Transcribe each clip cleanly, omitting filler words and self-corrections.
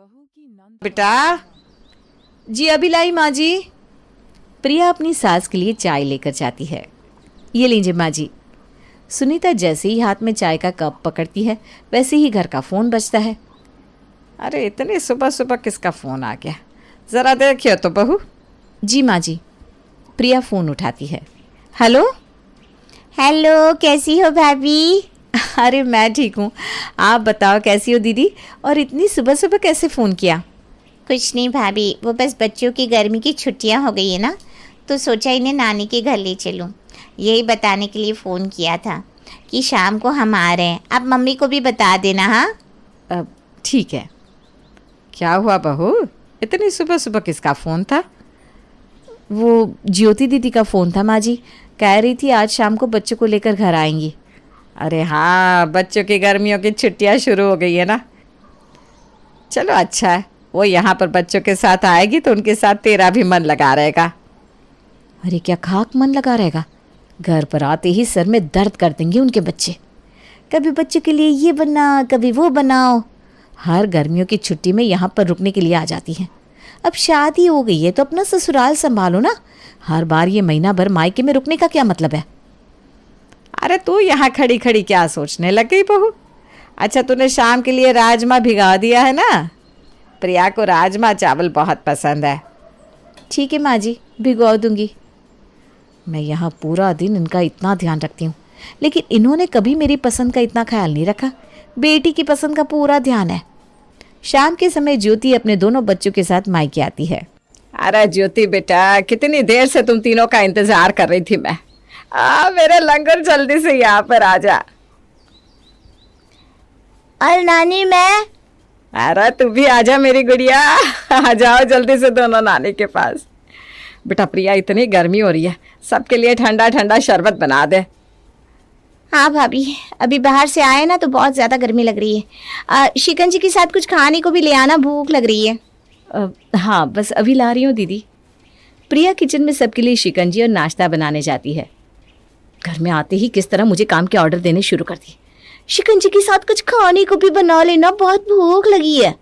बेटा जी, अभी लाई माँ जी। प्रिया अपनी सास के लिए चाय लेकर जाती है। ये लीजिए माँ जी। सुनीता जैसे ही हाथ में चाय का कप पकड़ती है वैसे ही घर का फ़ोन बजता है। अरे इतनी सुबह सुबह किसका फ़ोन आ गया, ज़रा देखिए तो बहू। जी माँ जी। प्रिया फ़ोन उठाती है। हेलो। हेलो, कैसी हो भाभी? अरे मैं ठीक हूँ, आप बताओ कैसी हो दीदी, और इतनी सुबह सुबह कैसे फ़ोन किया? कुछ नहीं भाभी, वो बस बच्चों की गर्मी की छुट्टियां हो गई है ना, तो सोचा इन्हें नानी के घर ले चलूं। यही बताने के लिए फ़ोन किया था कि शाम को हम आ रहे हैं। आप मम्मी को भी बता देना। हाँ ठीक है। क्या हुआ बहू, इतनी सुबह सुबह किसका फ़ोन था? वो ज्योति दीदी का फ़ोन था माँ जी। कह रही थी आज शाम को बच्चों को लेकर घर आएंगी। अरे हाँ, बच्चों की गर्मियों की छुट्टियां शुरू हो गई है ना। चलो अच्छा है, वो यहाँ पर बच्चों के साथ आएगी तो उनके साथ तेरा भी मन लगा रहेगा। अरे क्या खाक मन लगा रहेगा, घर पर आते ही सर में दर्द कर देंगे उनके बच्चे। कभी बच्चों के लिए ये बना, कभी वो बनाओ। हर गर्मियों की छुट्टी में यहाँ पर रुकने के लिए आ जाती हैं। अब शादी हो गई है तो अपना ससुराल संभालो ना। हर बार ये महीना भर मायके में रुकने का क्या मतलब है? अरे तू यहाँ खड़ी खड़ी क्या सोचने लग गई बहू? अच्छा, तूने शाम के लिए राजमा भिगा दिया है ना? प्रिया को राजमा चावल बहुत पसंद है। ठीक है माँ जी, भिगो दूंगी। मैं यहाँ पूरा दिन इनका इतना ध्यान रखती हूँ, लेकिन इन्होंने कभी मेरी पसंद का इतना ख्याल नहीं रखा। बेटी की पसंद का पूरा ध्यान है। शाम के समय ज्योति अपने दोनों बच्चों के साथ मायके आती है। अरे ज्योति बेटा, कितनी देर से तुम तीनों का इंतजार कर रही थी मैं। मेरे लंगर, जल्दी से यहाँ पर आ जा। और नानी मैं? अरे तू भी आजा मेरी गुड़िया, आ जाओ जल्दी से दोनों नानी के पास। बेटा प्रिया, इतनी गर्मी हो रही है, सबके लिए ठंडा ठंडा शरबत बना दे। हाँ भाभी, अभी बाहर से आए ना तो बहुत ज़्यादा गर्मी लग रही है। शिकंजी के साथ कुछ खाने को भी ले आना, भूख लग रही है। हाँ बस अभी ला रही हूँ दीदी। प्रिया किचन में सबके लिए शिकंजी और नाश्ता बनाने जाती है। घर में आते ही किस तरह मुझे काम के ऑर्डर देने शुरू कर दिए। शिकंजी के साथ कुछ खाने को भी बना लेना, बहुत भूख लगी है।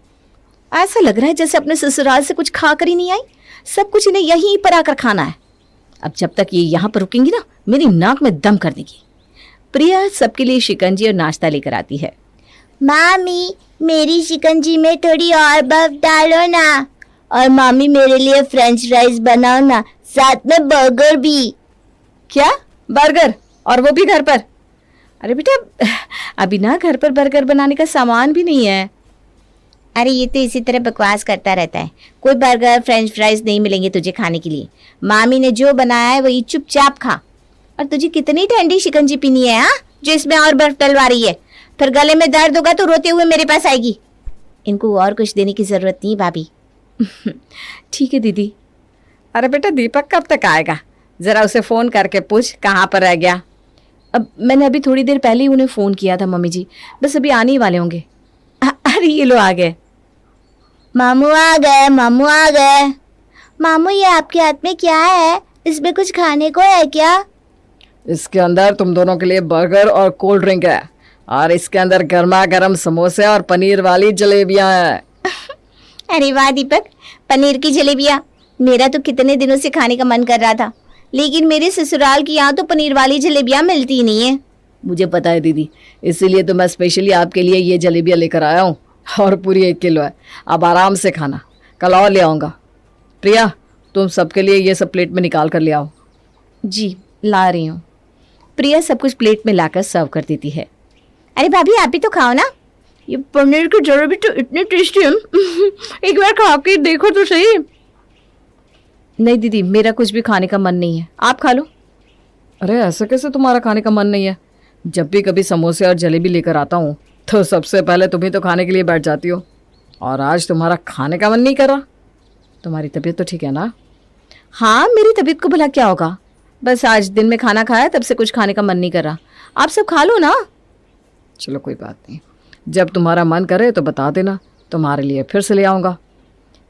ऐसा लग रहा है जैसे अपने ससुराल से कुछ खा कर ही नहीं आई। सब कुछ इन्हें यहीं पर आकर खाना है। अब जब तक ये यहाँ पर रुकेंगी ना, मेरी नाक में दम कर देगी। प्रिया सबके लिए शिकंजी और नाश्ता लेकर आती है। मामी, मेरी शिकंजी में थोड़ी और बर्फ डालो ना, और मामी मेरे लिए फ्रेंच फ्राइज बनाओ ना, साथ में बर्गर भी। क्या बर्गर, और वो भी घर पर? अरे बेटा, अभी ना घर पर बर्गर बनाने का सामान भी नहीं है। अरे ये तो इसी तरह बकवास करता रहता है। कोई बर्गर फ्रेंच फ्राइज नहीं मिलेंगे तुझे खाने के लिए। मामी ने जो बनाया है वही चुपचाप खा। और तुझे कितनी ठंडी शिकंजी पीनी है हाँ, जो इसमें और बर्फ डलवा रही है? फिर गले में दर्द होगा तो रोते हुए मेरे पास आएगी। इनको और कुछ देने की जरूरत नहीं भाभी। ठीक है दीदी। अरे बेटा, दीपक कब तक आएगा? जरा उसे फ़ोन करके पूछ कहाँ पर रह गया। अब मैंने अभी थोड़ी देर पहले ही उन्हें फ़ोन किया था मम्मी जी, बस अभी आने ही वाले होंगे। अरे ये लो आ गए। मामू आ गए, मामू आ गए। मामू, ये आपके हाथ में क्या है? इसमें कुछ खाने को है क्या? इसके अंदर तुम दोनों के लिए बर्गर और कोल्ड ड्रिंक है, और इसके अंदर गर्मा गर्म समोसे और पनीर वाली जलेबियां हैं। अरे वाह दीपक, पनीर की जलेबियाँ! मेरा तो कितने दिनों से खाने का मन कर रहा था, लेकिन मेरे ससुराल की यहाँ तो पनीर वाली जलेबियाँ मिलती ही नहीं है। मुझे पता है दीदी, इसीलिए तो मैं स्पेशली आपके लिए ये जलेबियाँ लेकर आया हूँ, और पूरी 1 किलो है। अब आराम से खाना, कल और ले आऊँगा। प्रिया, तुम सबके लिए ये सब प्लेट में निकाल कर ले आओ। जी ला रही हूँ। प्रिया सब कुछ प्लेट में लाकर सर्व कर देती है। अरे भाभी, आप भी तो खाओ ना। ये पनीर की जलेबी तो इतनी टेस्टी है, एक बार खा के देखो तो सही। नहीं दीदी, मेरा कुछ भी खाने का मन नहीं है, आप खा लो। अरे ऐसा कैसे तुम्हारा खाने का मन नहीं है? जब भी कभी समोसे और जलेबी लेकर आता हूँ तो सबसे पहले तुम्हें तो खाने के लिए बैठ जाती हो, और आज तुम्हारा खाने का मन नहीं कर रहा। तुम्हारी तबीयत तो ठीक है ना? हाँ, मेरी तबीयत को भला क्या होगा, बस आज दिन में खाना खाया तब से कुछ खाने का मन नहीं कर रहा। आप सब खा लो ना। चलो कोई बात नहीं, जब तुम्हारा मन करे तो बता देना, तुम्हारे लिए फिर से ले आऊँगा।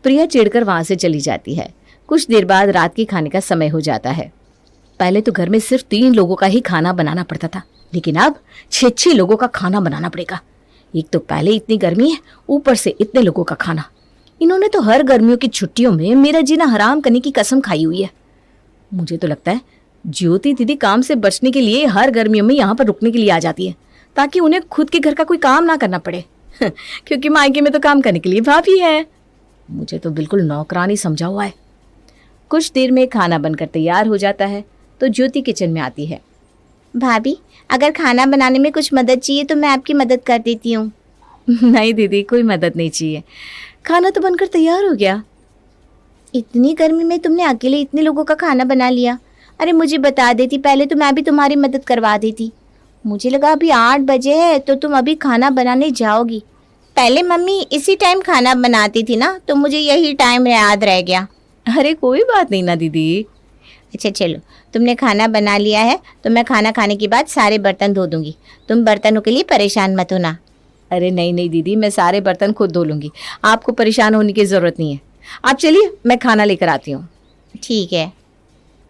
प्रिया चिढ़कर वहाँ से चली जाती है। कुछ देर बाद रात के खाने का समय हो जाता है। पहले तो घर में सिर्फ 3 लोगों का ही खाना बनाना पड़ता था, लेकिन अब 6-6 लोगों का खाना बनाना पड़ेगा। एक तो पहले इतनी गर्मी है, ऊपर से इतने लोगों का खाना। इन्होंने तो हर गर्मियों की छुट्टियों में मेरा जीना हराम करने की कसम खाई हुई है। मुझे तो लगता है ज्योति दीदी काम से बचने के लिए हर गर्मियों में यहाँ पर रुकने के लिए आ जाती है, ताकि उन्हें खुद के घर का कोई काम ना करना पड़े क्योंकि मायके में तो काम करने के लिए भाभी है। मुझे तो बिल्कुल नौकरानी समझा हुआ है। कुछ देर में खाना बनकर तैयार हो जाता है तो ज्योति किचन में आती है। भाभी, अगर खाना बनाने में कुछ मदद चाहिए तो मैं आपकी मदद कर देती हूँ। नहीं दीदी, कोई मदद नहीं चाहिए, खाना तो बनकर तैयार हो गया। इतनी गर्मी में तुमने अकेले इतने लोगों का खाना बना लिया। अरे मुझे बता देती पहले तो मैं भी तुम्हारी मदद करवा देती। मुझे लगा अभी 8 बजे है तो तुम अभी खाना बनाने जाओगी। पहले मम्मी इसी टाइम खाना बनाती थी ना, तो मुझे यही टाइम याद रह गया। अरे कोई बात नहीं ना दीदी। अच्छा चलो, तुमने खाना बना लिया है तो मैं खाना खाने के बाद सारे बर्तन धो दूंगी। तुम बर्तनों के लिए परेशान मत होना। अरे नहीं नहीं दीदी, मैं सारे बर्तन खुद धो लूँगी, आपको परेशान होने की ज़रूरत नहीं है। आप चलिए, मैं खाना लेकर आती हूँ। ठीक है।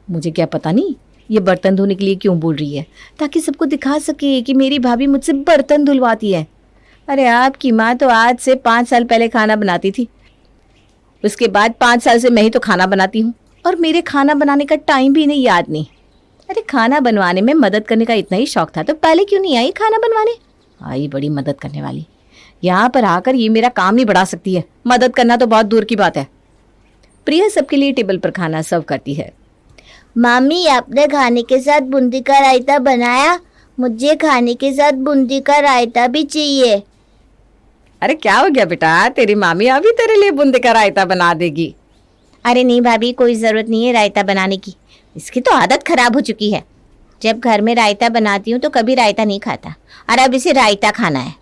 मुझे क्या पता नहीं ये बर्तन धोने के लिए क्यों बोल रही है, ताकि सबको दिखा सके कि मेरी भाभी मुझसे बर्तन धुलवाती है। अरे आपकी माँ तो आज से 5 साल पहले खाना बनाती थी, उसके बाद 5 साल से मैं ही तो खाना बनाती हूँ, और मेरे खाना बनाने का टाइम भी इन्हें याद नहीं। अरे खाना बनवाने में मदद करने का इतना ही शौक था तो पहले क्यों नहीं आई खाना बनवाने। आई बड़ी मदद करने वाली, यहाँ पर आकर ये मेरा काम नहीं बढ़ा सकती है, मदद करना तो बहुत दूर की बात है। प्रिया सबके लिए टेबल पर खाना सर्व करती है। मामी, आपने खाने के साथ बूंदी का रायता बनाया? मुझे खाने के साथ बूंदी का रायता भी चाहिए। अरे क्या हो गया बेटा, तेरी मामी अभी तेरे लिए बूंदी का रायता बना देगी। अरे नहीं भाभी, कोई ज़रूरत नहीं है रायता बनाने की, इसकी तो आदत खराब हो चुकी है। जब घर में रायता बनाती हूँ तो कभी रायता नहीं खाता, और अब इसे रायता खाना है।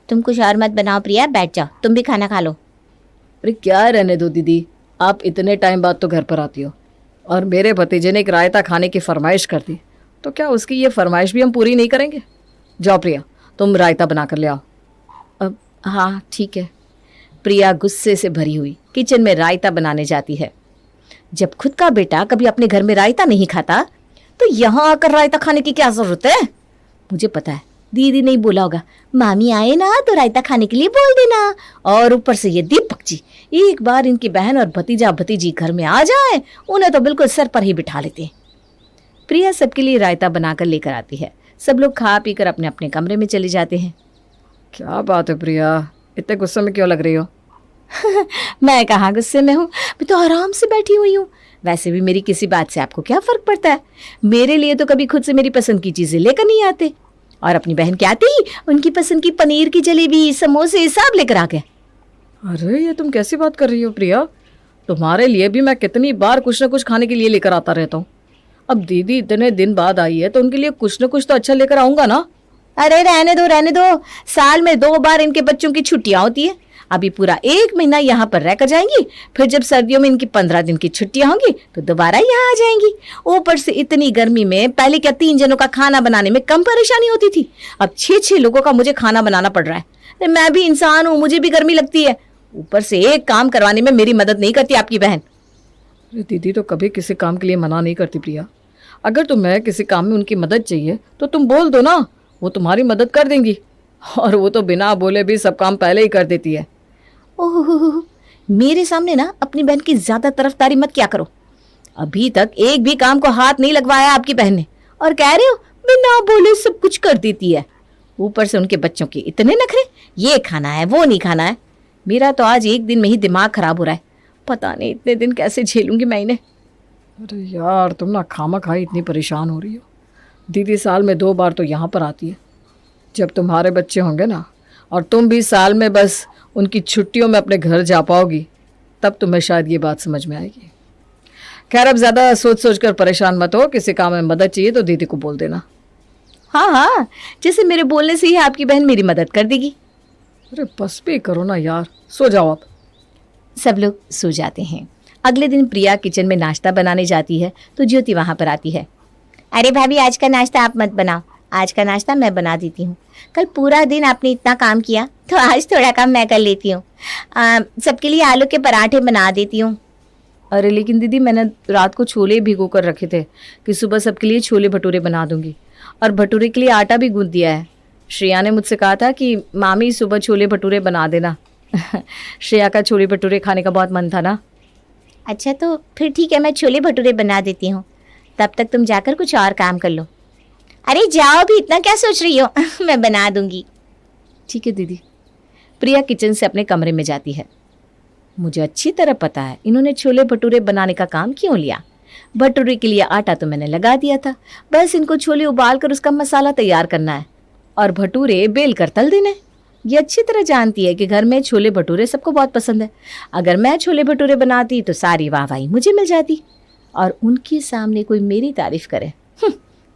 तुम कुछ और मत बनाओ प्रिया, बैठ जाओ, तुम भी खाना खा लो। अरे क्या रहने दो दीदी, आप इतने टाइम बाद तो घर पर आती हो, और मेरे भतीजे ने एक रायता खाने की फरमाइश कर दी, तो क्या उसकी ये फरमाइश भी हम पूरी नहीं करेंगे? जाओ प्रिया, तुम रायता बना कर ले आओ। अब हाँ ठीक है। प्रिया गुस्से से भरी हुई किचन में रायता बनाने जाती है। जब खुद का बेटा कभी अपने घर में रायता नहीं खाता तो यहाँ आकर रायता खाने की क्या जरूरत है। मुझे पता है दीदी नहीं बोला होगा, मामी आए ना तो रायता खाने के लिए बोल देना। और ऊपर से ये दीपक जी, एक बार इनकी बहन और भतीजा भतीजी घर में आ जाए उन्हें तो बिल्कुल सर पर ही बिठा लेते हैं। प्रिया सबके लिए रायता बनाकर लेकर आती है। सब लोग खा पी कर अपने अपने कमरे में चले जाते हैं। क्या बात है प्रिया, इतने गुस्से में क्यों लग रही हो? मैं कहाँ गुस्से में हूँ, मैं तो आराम से बैठी हुई हूँ। वैसे भी मेरी किसी बात से आपको क्या फर्क पड़ता है। मेरे लिए तो कभी खुद से मेरी पसंद की चीजें लेकर नहीं आते, और अपनी बहन के आते ही उनकी पसंद की पनीर की जलेबी समोसे सब लेकर आ गए। अरे ये तुम कैसी बात कर रही हो प्रिया, तुम्हारे लिए भी मैं कितनी बार कुछ ना कुछ खाने के लिए लेकर आता रहता हूँ। अब दीदी इतने दिन बाद आई है तो उनके लिए कुछ ना कुछ तो अच्छा लेकर आऊंगा ना। अरे रहने दो, साल में 2 बार इनके बच्चों की छुट्टियां होती है। अभी पूरा 1 महीना यहाँ पर रहकर जाएंगी, फिर जब सर्दियों में इनकी 15 दिन की छुट्टियां होंगी तो दोबारा यहाँ आ जाएंगी। ऊपर से इतनी गर्मी में पहले क्या 3 जनों का खाना बनाने में कम परेशानी होती थी, अब 6-6 लोगों का मुझे खाना बनाना पड़ रहा है। अरे मैं भी इंसान हूँ, मुझे भी गर्मी लगती है। ऊपर से एक काम करवाने में मेरी मदद नहीं करती आपकी बहन। अरे दीदी तो कभी किसी काम के लिए मना नहीं करती प्रिया, अगर तुम्हें किसी काम में उनकी मदद चाहिए तो तुम बोल दो ना, वो तुम्हारी मदद कर देंगी। और वो तो बिना बोले भी सब काम पहले ही कर देती है। ओह, मेरे सामने ना अपनी बहन की ज्यादा तरफदारी मत क्या करो। अभी तक एक भी काम को हाथ नहीं लगवाया आपकी बहन ने, और कह रहे हो बिना बोले सब कुछ कर देती है। ऊपर से उनके बच्चों के इतने नखरे, ये खाना है वो नहीं खाना है। मेरा तो आज एक दिन में ही दिमाग खराब हो रहा है, पता नहीं इतने दिन कैसे झेलूंगी मैं इन्हें। अरे यार तुम ना खामा खाई इतनी परेशान हो रही हो। दीदी साल में 2 बार तो यहाँ पर आती है। जब तुम्हारे बच्चे होंगे ना, और तुम भी साल में बस उनकी छुट्टियों में अपने घर जा पाओगी, तब तुम्हें शायद ये बात समझ में आएगी। खैर अब ज़्यादा सोच सोच कर परेशान मत हो, किसी काम में मदद चाहिए तो दीदी को बोल देना। हाँ, जैसे मेरे बोलने से ही आपकी बहन मेरी मदद कर देगी। अरे बस भी करो ना यार, सो जाओ आप। सब लोग सो जाते हैं। अगले दिन प्रिया किचन में नाश्ता बनाने जाती है तो ज्योति वहां पर आती है। अरे भाभी, आज का नाश्ता आप मत बनाओ, आज का नाश्ता मैं बना देती हूँ। कल पूरा दिन आपने इतना काम किया तो आज थोड़ा काम मैं कर लेती हूँ। सबके लिए आलू के पराठे बना देती हूँ। अरे लेकिन दीदी, मैंने रात को छोले भिगो कर रखे थे कि सुबह सबके लिए छोले भटूरे बना दूंगी, और भटूरे के लिए आटा भी गूंथ दिया है। श्रेया ने मुझसे कहा था कि मामी सुबह छोले भटूरे बना देना, श्रेया का छोले भटूरे खाने का बहुत मन था ना। अच्छा तो फिर ठीक है, मैं छोले भटूरे बना देती हूँ, तब तक तुम जाकर कुछ और काम कर लो। अरे जाओ भी, इतना क्या सोच रही हो मैं बना दूंगी। ठीक है दीदी। प्रिया किचन से अपने कमरे में जाती है। मुझे अच्छी तरह पता है इन्होंने छोले भटूरे बनाने का काम क्यों लिया। भटूरे के लिए आटा तो मैंने लगा दिया था, बस इनको छोले उबाल कर उसका मसाला तैयार करना है और भटूरे बेल कर तल देने। ये अच्छी तरह जानती है कि घर में छोले भटूरे सबको बहुत पसंद है। अगर मैं छोले भटूरे बनाती तो सारी वाहवाही मुझे मिल जाती और उनके सामने कोई मेरी तारीफ करे,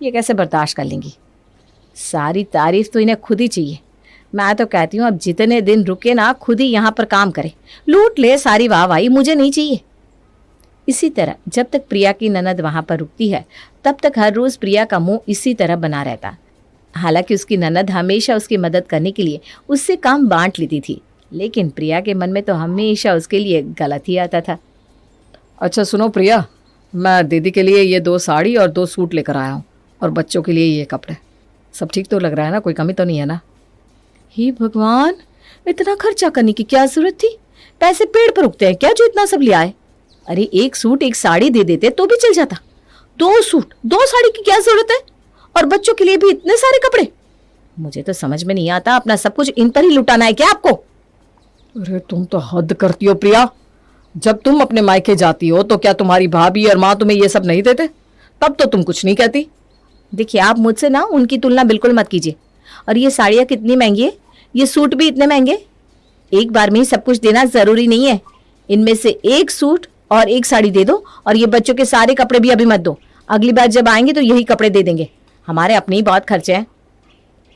ये कैसे बर्दाश्त कर लेंगी। सारी तारीफ तो इन्हें खुद ही चाहिए। मैं तो कहती हूँ अब जितने दिन रुके ना, खुद ही यहाँ पर काम करे, लूट ले सारी वाहवाही, मुझे नहीं चाहिए। इसी तरह जब तक प्रिया की ननद वहाँ पर रुकती है तब तक हर रोज़ प्रिया का मुंह इसी तरह बना रहता। हालांकि उसकी ननद हमेशा उसकी मदद करने के लिए उससे काम बांट लेती थी, लेकिन प्रिया के मन में तो हमेशा उसके लिए गलत ही आता था। अच्छा सुनो प्रिया, मैं दीदी के लिए ये 2 साड़ी और 2 सूट लेकर आया हूँ और बच्चों के लिए ये कपड़े। सब ठीक तो लग रहा है ना, कोई कमी तो नहीं है ना? हे भगवान, इतना खर्चा करने की क्या जरूरत थी? पैसे पेड़ पर उगते हैं क्या जो इतना सब ले आए? अरे 1 सूट 1 साड़ी दे देते तो भी चल जाता। 2 सूट 2 साड़ी की क्या जरूरत है? और बच्चों के लिए भी इतने सारे कपड़े? मुझे तो समझ में नहीं आता, अपना सब कुछ इन पर ही लुटाना है क्या आपको? अरे तुम तो हद करती हो प्रिया। जब तुम अपने मायके जाती हो तो क्या तुम्हारी भाभी और माँ तुम्हें ये सब नहीं देते? तब तो तुम कुछ नहीं कहती। देखिए आप मुझसे ना उनकी तुलना बिल्कुल मत कीजिए। और ये साड़ियाँ कितनी महंगी है, ये सूट भी इतने महंगे। एक बार में ही सब कुछ देना जरूरी नहीं है। इनमें से 1 सूट और 1 साड़ी दे दो और ये बच्चों के सारे कपड़े भी अभी मत दो। अगली बार जब आएंगे तो यही कपड़े दे देंगे, हमारे अपने ही बहुत खर्चे हैं।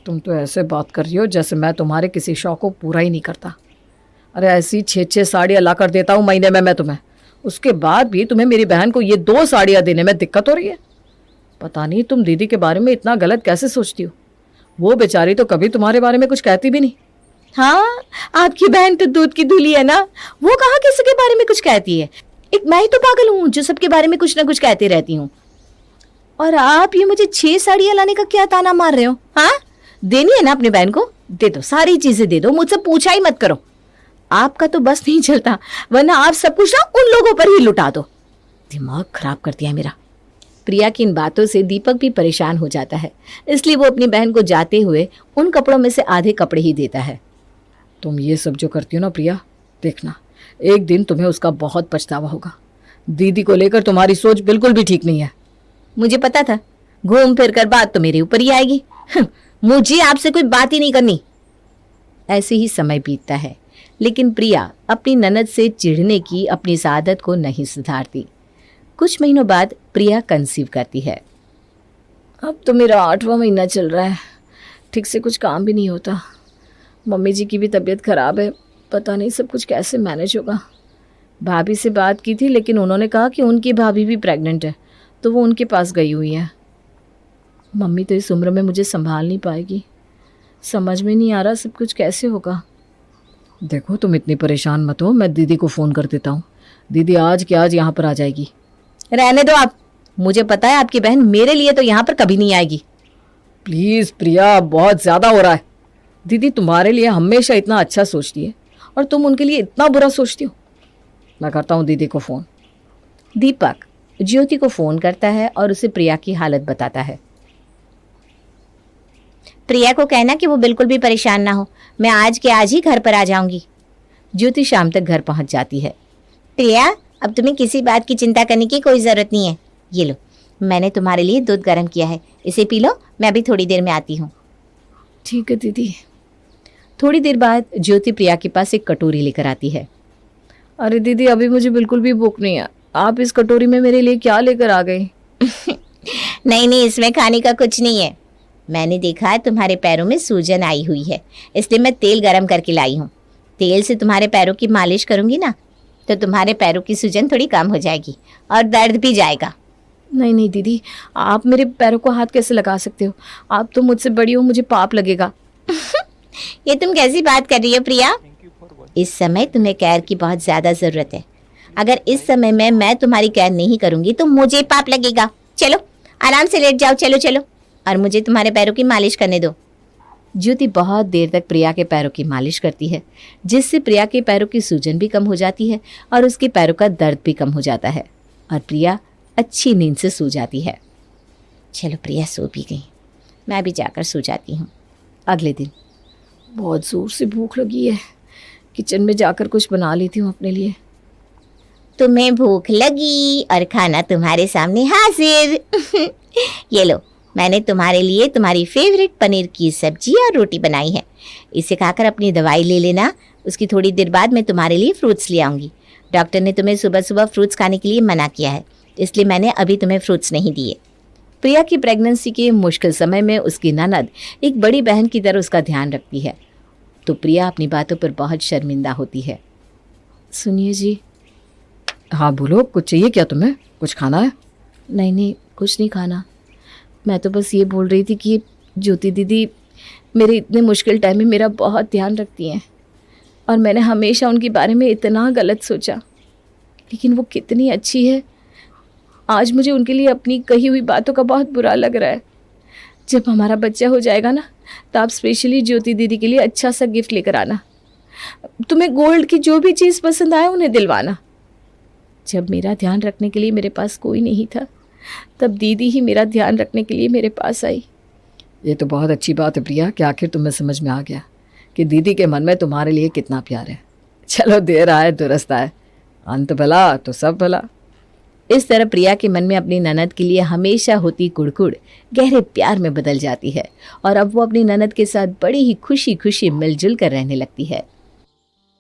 तुम तो ऐसे बात कर रही हो जैसे मैं तुम्हारे किसी शौक को पूरा ही नहीं करता। अरे ऐसी 6-6 साड़ियाँ ला कर देता हूँ महीने में मैं तुम्हें, उसके बाद भी तुम्हें मेरी बहन को ये 2 साड़ियाँ देने में दिक्कत हो रही है। पता नहीं तुम दीदी के बारे में इतना गलत कैसे सोचती हो। वो बेचारी तो कभी तुम्हारे बारे में कुछ कहती भी नहीं। हाँ, आपकी बहन तो दूध की धुली है ना, वो कहाँ किसी के बारे में कुछ कहती है। एक मैं ही तो पागल हूँ जो सबके बारे में कुछ ना कुछ कहती रहती हूँ। और आप ये मुझे 6 साड़ियाँ लाने का क्या ताना मार रहे हो? हाँ, देनी है ना अपनी बहन को, दे दो, सारी चीजें दे दो, मुझसे पूछा ही मत करो। आपका तो बस नहीं चलता, वरना आप सब कुछ ना उन लोगों पर ही लुटा दो। दिमाग खराब कर दिया मेरा। प्रिया की इन बातों से दीपक भी परेशान हो जाता है, इसलिए वो अपनी बहन को जाते हुए उन कपड़ों में से आधे कपड़े ही देता है। तुम ये सब जो करती हो ना प्रिया, देखना एक दिन तुम्हें उसका बहुत पछतावा होगा। दीदी को लेकर तुम्हारी सोच बिल्कुल भी ठीक नहीं है। मुझे पता था, घूम फिर कर बात तो मेरे ऊपर ही आएगी। मुझे आपसे कोई बात ही नहीं करनी। ऐसे ही समय बीतता है, लेकिन प्रिया अपनी ननद से चिढ़ने की अपनी इस आदत को नहीं सुधारती। कुछ महीनों बाद प्रिया कंसीव करती है। अब तो मेरा 8वां महीना चल रहा है, ठीक से कुछ काम भी नहीं होता। मम्मी जी की भी तबीयत खराब है, पता नहीं सब कुछ कैसे मैनेज होगा। भाभी से बात की थी, लेकिन उन्होंने कहा कि उनकी भाभी भी प्रेग्नेंट है, तो वो उनके पास गई हुई है। मम्मी तो इस उम्र में मुझे संभाल नहीं पाएगी। समझ में नहीं आ रहा सब कुछ कैसे होगा। देखो तुम इतनी परेशान मत हो, मैं दीदी को फ़ोन कर देता हूँ। दीदी आज के आज यहाँ पर आ जाएगी। रहने दो आप, मुझे पता है आपकी बहन मेरे लिए तो यहाँ पर कभी नहीं आएगी। प्लीज़ प्रिया, बहुत ज़्यादा हो रहा है। दीदी तुम्हारे लिए हमेशा इतना अच्छा सोचती है और तुम उनके लिए इतना बुरा सोचती हो। मैं करता हूँ दीदी को फ़ोन। दीपक ज्योति को फ़ोन करता है और उसे प्रिया की हालत बताता है। प्रिया को कहना कि वो बिल्कुल भी परेशान ना हो, मैं आज के आज ही घर पर आ जाऊंगी। ज्योति शाम तक घर पहुंच जाती है। प्रिया, अब तुम्हें किसी बात की चिंता करने की कोई ज़रूरत नहीं है। ये लो, मैंने तुम्हारे लिए दूध गर्म किया है, इसे पी लो, मैं अभी थोड़ी देर में आती हूँ। ठीक है दीदी। थोड़ी देर बाद ज्योति प्रिया के पास एक कटोरी लेकर आती है। अरे दीदी, अभी मुझे बिल्कुल भी भूख नहीं है, आप इस कटोरी में मेरे लिए क्या लेकर आ गई? नहीं नहीं, इसमें खाने का कुछ नहीं है। मैंने देखा है तुम्हारे पैरों में सूजन आई हुई है, इसलिए मैं तेल गरम करके लाई हूँ। तेल से तुम्हारे पैरों की मालिश करूँगी ना, तो तुम्हारे पैरों की सूजन थोड़ी कम हो जाएगी और दर्द भी जाएगा। नहीं नहीं दीदी, आप मेरे पैरों को हाथ कैसे लगा सकते हो? आप तो मुझसे बड़ी हो, मुझे पाप लगेगा। ये तुम कैसी बात कर रही हो प्रिया? इस समय तुम्हें केयर की बहुत ज़्यादा ज़रूरत है। अगर इस समय में मैं तुम्हारी केयर नहीं करूँगी तो मुझे पाप लगेगा। चलो आराम से लेट जाओ, चलो चलो, और मुझे तुम्हारे पैरों की मालिश करने दो। ज्योति बहुत देर तक प्रिया के पैरों की मालिश करती है, जिससे प्रिया के पैरों की सूजन भी कम हो जाती है और उसके पैरों का दर्द भी कम हो जाता है और प्रिया अच्छी नींद से सो जाती है। चलो प्रिया सो भी गई, मैं भी जाकर सो जाती हूँ। अगले दिन बहुत ज़ोर से भूख लगी है, किचन में जाकर कुछ बना लेती हूँ अपने लिए। तुम्हें भूख लगी और खाना तुम्हारे सामने हाजिर। ये लो, मैंने तुम्हारे लिए तुम्हारी फेवरेट पनीर की सब्जी और रोटी बनाई है। इसे खाकर अपनी दवाई ले लेना। उसकी थोड़ी देर बाद मैं तुम्हारे लिए फ्रूट्स ले आऊँगी। डॉक्टर ने तुम्हें सुबह सुबह फ्रूट्स खाने के लिए मना किया है, इसलिए मैंने अभी तुम्हें फ्रूट्स नहीं दिए। प्रिया की प्रेगनेंसी के मुश्किल समय में उसकी ननद एक बड़ी बहन की तरह उसका ध्यान रखती है, तो प्रिया अपनी बातों पर बहुत शर्मिंदा होती है। सुनिए जी। हाँ बोलो, कुछ चाहिए क्या तुम्हें? कुछ खाना है? नहीं, कुछ नहीं खाना। मैं तो बस ये बोल रही थी कि ज्योति दीदी मेरे इतने मुश्किल टाइम में मेरा बहुत ध्यान रखती हैं और मैंने हमेशा उनके बारे में इतना गलत सोचा, लेकिन वो कितनी अच्छी है। आज मुझे उनके लिए अपनी कही हुई बातों का बहुत बुरा लग रहा है। जब हमारा बच्चा हो जाएगा ना, तो आप स्पेशली ज्योति दीदी के लिए अच्छा सा गिफ्ट लेकर आना। तुम्हें गोल्ड की जो भी चीज़ पसंद आए उन्हें दिलवाना। जब मेरा ध्यान रखने के लिए मेरे पास कोई नहीं था, तब दीदी ही मेरा ध्यान रखने के लिए मेरे पास आई। ये तो बहुत अच्छी बात है प्रिया कि आखिर तुम्हें समझ में आ गया कि दीदी के मन में तुम्हारे लिए कितना प्यार है। चलो, देर आए दुरुस्त आए, अंत भला तो सब भला। इस तरह प्रिया के मन में अपनी ननद के लिए हमेशा होती कुड़कुड़ गहरे प्यार में बदल जाती है और अब वो अपनी ननद के साथ बड़ी ही खुशी खुशी मिलजुल कर रहने लगती है।